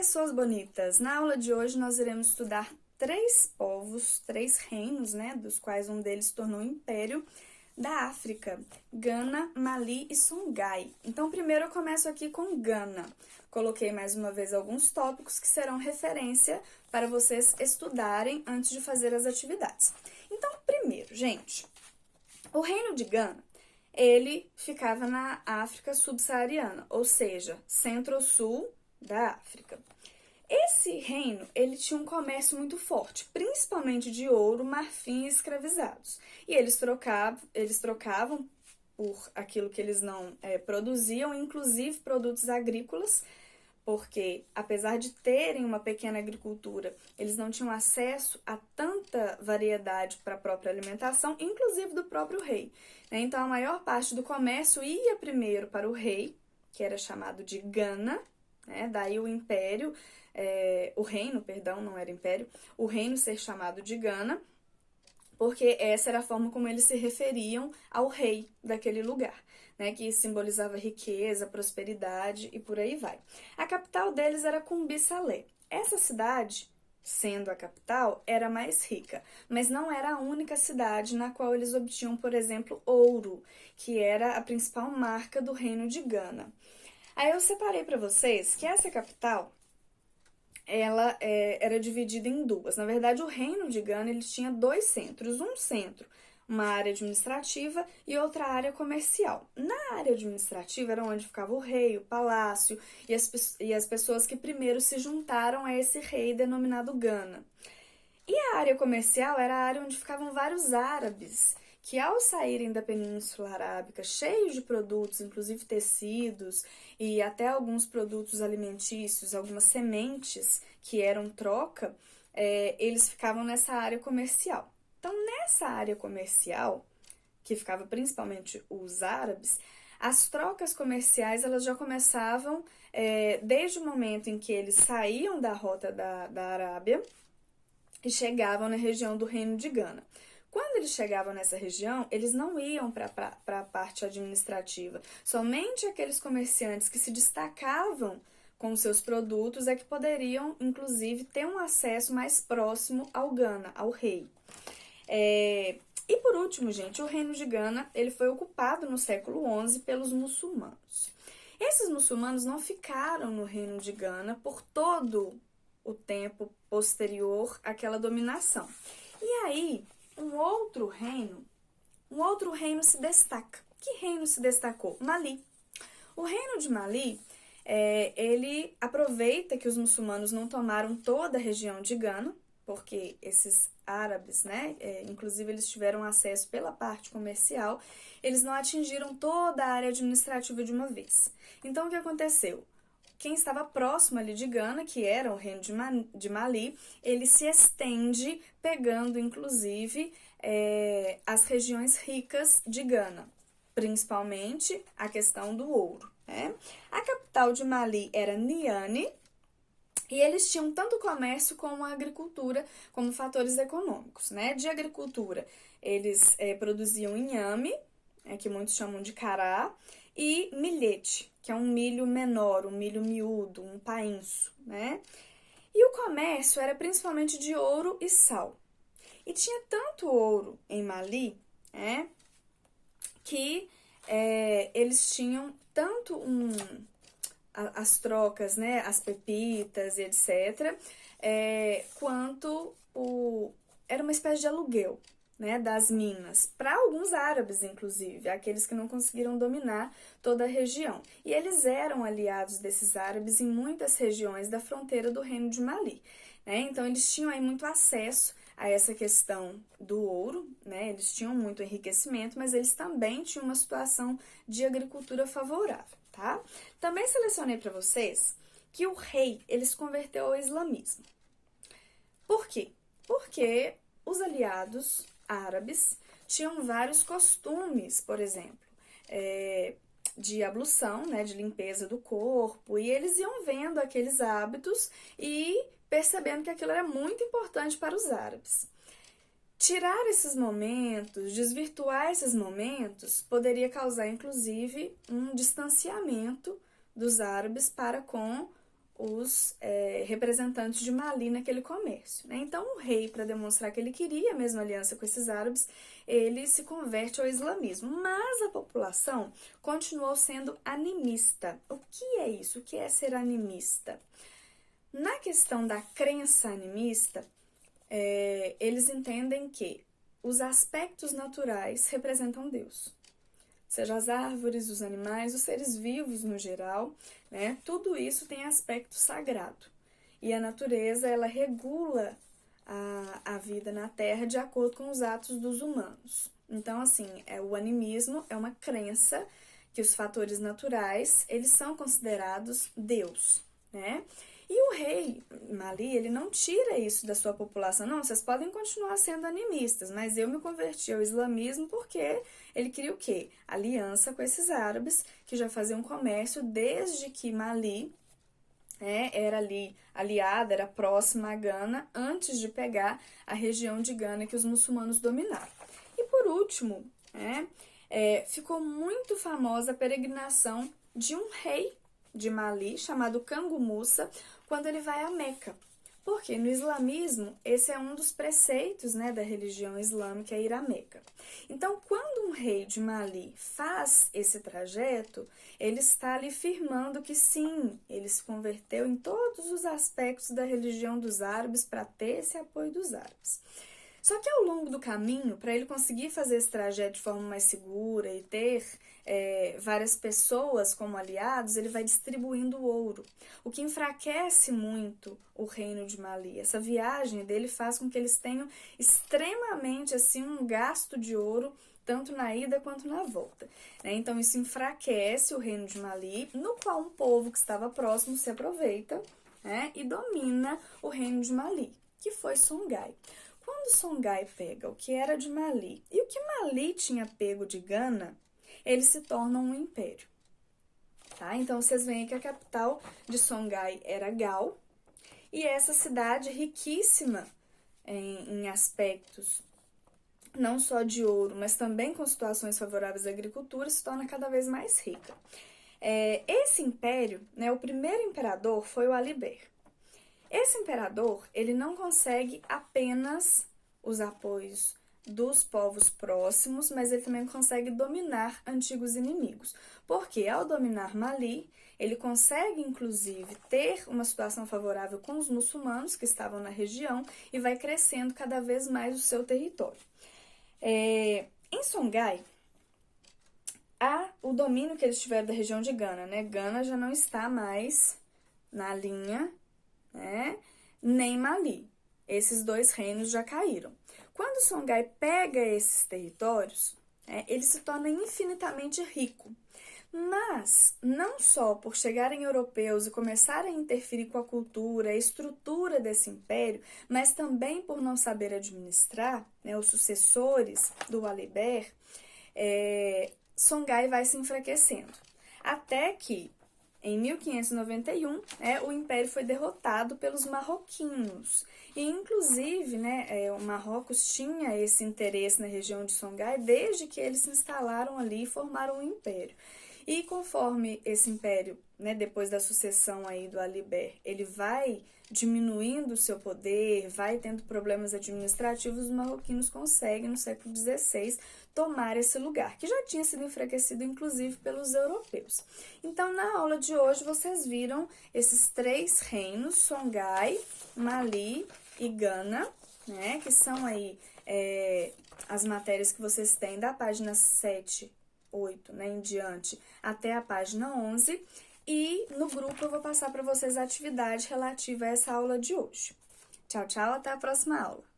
pessoas bonitas! Na aula de hoje nós iremos estudar três povos, três reinos, né, dos quais um deles se tornou um império da África, Gana, Mali e Songhai. Então, primeiro eu começo aqui com Gana. Coloquei mais uma vez alguns tópicos que serão referência para vocês estudarem antes de fazer as atividades. Então, primeiro, gente, o reino de Gana, ele ficava na África subsaariana, ou seja, centro-sul da África. Esse reino, ele tinha um comércio muito forte, principalmente de ouro, marfim e escravizados. E eles trocavam por aquilo que eles não produziam, inclusive produtos agrícolas, porque apesar de terem uma pequena agricultura, eles não tinham acesso a tanta variedade para a própria alimentação, inclusive do próprio rei. Então, a maior parte do comércio ia primeiro para o rei, que era chamado de Gana, daí o império, o reino, perdão, não era império, o reino ser chamado de Gana, porque essa era a forma como eles se referiam ao rei daquele lugar, que simbolizava riqueza, prosperidade e por aí vai. A capital deles era Cumbi Salé. Essa cidade, sendo a capital, era mais rica, mas não era a única cidade na qual eles obtinham, por exemplo, ouro, que era a principal marca do reino de Gana. Aí eu separei para vocês que essa capital, ela era dividida em duas. Na verdade, o reino de Gana, ele tinha dois centros. Um centro, uma área administrativa e outra área comercial. Na área administrativa era onde ficava o rei, o palácio e as pessoas que primeiro se juntaram a esse rei denominado Gana. E a área comercial era a área onde ficavam vários árabes, que ao saírem da Península Arábica cheios de produtos, inclusive tecidos e até alguns produtos alimentícios, algumas sementes que eram troca, eles ficavam nessa área comercial. Então, nessa área comercial, que ficava principalmente os árabes, as trocas comerciais elas já começavam desde o momento em que eles saíam da rota da Arábia e chegavam na região do Reino de Gana. Quando eles chegavam nessa região, eles não iam para a parte administrativa. Somente aqueles comerciantes que se destacavam com seus produtos é que poderiam, inclusive, ter um acesso mais próximo ao Gana, ao rei. E por último, gente, o reino de Gana ele foi ocupado no século XI pelos muçulmanos. Esses muçulmanos não ficaram no reino de Gana por todo o tempo posterior àquela dominação. E aí, um outro reino se destaca. Que reino se destacou? Mali. O reino de Mali, ele aproveita que os muçulmanos não tomaram toda a região de Gana, porque esses árabes, inclusive eles tiveram acesso pela parte comercial, eles não atingiram toda a área administrativa de uma vez. Então, o que aconteceu? Quem estava próximo ali de Gana, que era o reino de Mali, ele se estende pegando, inclusive, as regiões ricas de Gana, principalmente a questão do ouro. A capital de Mali era Niani, e eles tinham tanto comércio como a agricultura como fatores econômicos. De agricultura, eles produziam inhame, que muitos chamam de cará, e milhete, que é um milho menor, um milho miúdo, um painço, E o comércio era principalmente de ouro e sal. E tinha tanto ouro em Mali, que eles tinham tanto as trocas, as pepitas e etc., quanto era uma espécie de aluguel, das minas, para alguns árabes, inclusive, aqueles que não conseguiram dominar toda a região. E eles eram aliados desses árabes em muitas regiões da fronteira do reino de Mali. Então, eles tinham aí muito acesso a essa questão do ouro, eles tinham muito enriquecimento, mas eles também tinham uma situação de agricultura favorável, tá? Também selecionei para vocês que o rei, ele se converteu ao islamismo. Por quê? Porque os aliados árabes tinham vários costumes, por exemplo, de ablução, de limpeza do corpo, e eles iam vendo aqueles hábitos e percebendo que aquilo era muito importante para os árabes. Tirar esses momentos, desvirtuar esses momentos, poderia causar, inclusive, um distanciamento dos árabes para com os representantes de Mali naquele comércio, né? Então, o rei, para demonstrar que ele queria a mesma aliança com esses árabes, ele se converte ao islamismo, mas a população continuou sendo animista. O que é isso? O que é ser animista? Na questão da crença animista, eles entendem que os aspectos naturais representam Deus. Seja as árvores, os animais, os seres vivos no geral, né? Tudo isso tem aspecto sagrado. E a natureza, ela regula a vida na Terra de acordo com os atos dos humanos. Então, assim, o animismo é uma crença que os fatores naturais, eles são considerados Deus, né? E o rei Mali, ele não tira isso da sua população. Não, vocês podem continuar sendo animistas, mas eu me converti ao islamismo porque ele queria o quê? Aliança com esses árabes que já faziam comércio desde que Mali era ali aliada, era próxima a Gana, antes de pegar a região de Gana que os muçulmanos dominaram. E por último, ficou muito famosa a peregrinação de um rei de Mali, chamado Kangu Musa, quando ele vai a Meca. Porque no islamismo, esse é um dos preceitos, né, da religião islâmica, é ir a Meca. Então, quando um rei de Mali faz esse trajeto, ele está ali firmando que sim, ele se converteu em todos os aspectos da religião dos árabes para ter esse apoio dos árabes. Só que ao longo do caminho, para ele conseguir fazer esse trajeto de forma mais segura e ter várias pessoas como aliados, ele vai distribuindo ouro, o que enfraquece muito o reino de Mali. Essa viagem dele faz com que eles tenham extremamente assim, um gasto de ouro, tanto na ida quanto na volta, né? Então isso enfraquece o reino de Mali, no qual um povo que estava próximo se aproveita, né, e domina o reino de Mali, que foi Songhai. Quando Songhai pega o que era de Mali e o que Mali tinha pego de Gana, eles se tornam um império. Tá? Então, vocês veem que a capital de Songhai era Gao, e essa cidade riquíssima em aspectos não só de ouro, mas também com situações favoráveis à agricultura, se torna cada vez mais rica. Esse império, né, o primeiro imperador foi o Alibert. Esse imperador, ele não consegue apenas os apoios dos povos próximos, mas ele também consegue dominar antigos inimigos. Porque ao dominar Mali, ele consegue, inclusive, ter uma situação favorável com os muçulmanos que estavam na região e vai crescendo cada vez mais o seu território. Em Songhai, há o domínio que eles tiveram da região de Gana, né? Gana já não está mais na linha, né? Nem Mali. Esses dois reinos já caíram. Quando Songhai pega esses territórios, ele se torna infinitamente rico. Mas, não só por chegarem europeus e começarem a interferir com a cultura, a estrutura desse império, mas também por não saber administrar, né, os sucessores do Alibert, Songhai vai se enfraquecendo. Até que, em 1591, o império foi derrotado pelos marroquinos. E, inclusive, o Marrocos tinha esse interesse na região de Songhai desde que eles se instalaram ali e formaram um império. E conforme esse império, depois da sucessão aí do Alibert, ele vai diminuindo o seu poder, vai tendo problemas administrativos, os marroquinos conseguem, no século XVI, tomar esse lugar, que já tinha sido enfraquecido, inclusive, pelos europeus. Então, na aula de hoje, vocês viram esses três reinos, Songhai, Mali e Gana, que são aí as matérias que vocês têm da página 7, 8, em diante, até a página 11, e no grupo eu vou passar para vocês a atividade relativa a essa aula de hoje. Tchau, tchau, até a próxima aula!